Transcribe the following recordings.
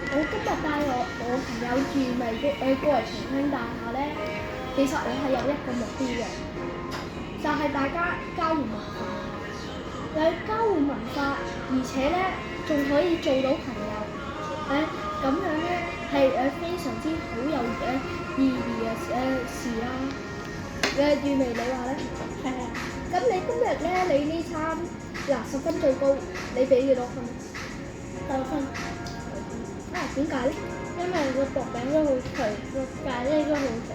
我今日帶我朋友過嚟重慶大廈咧，其實我係有一個目標嘅，就係大家交換文化，交換文化，而且咧仲可以做到朋友，咁樣咧係非常之好有意義嘅事啦。月眉你話咧？係啊。咁你今日咧，你呢餐10分最高，你俾幾多分？9分。點解咧？因為個薄餅都好脆，個咖喱都好食。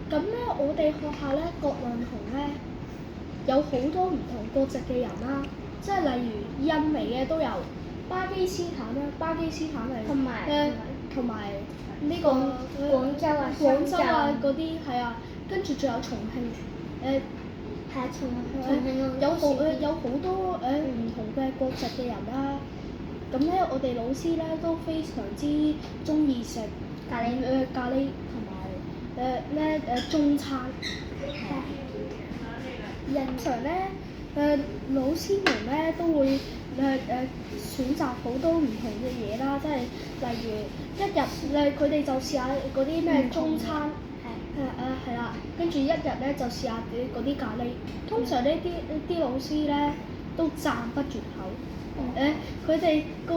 咁咧，我哋學校咧國論同咧有好多唔同國籍嘅人啦，即係例如印尼嘅都有，巴基斯坦嚟，同埋呢個廣州啊嗰啲係啊，跟住仲有重慶係重慶有好多唔同嘅國籍嘅人啦。咁咧，我哋老師咧都非常之中意食咖喱同埋中餐。常咧老師們咧都會選擇好多唔同嘅嘢啦，即係例如一日佢哋就試下嗰啲咩中餐，係啦，跟住一日咧就試下嗰啲咖喱。通常呢啲老師咧都讚不絕口。佢哋個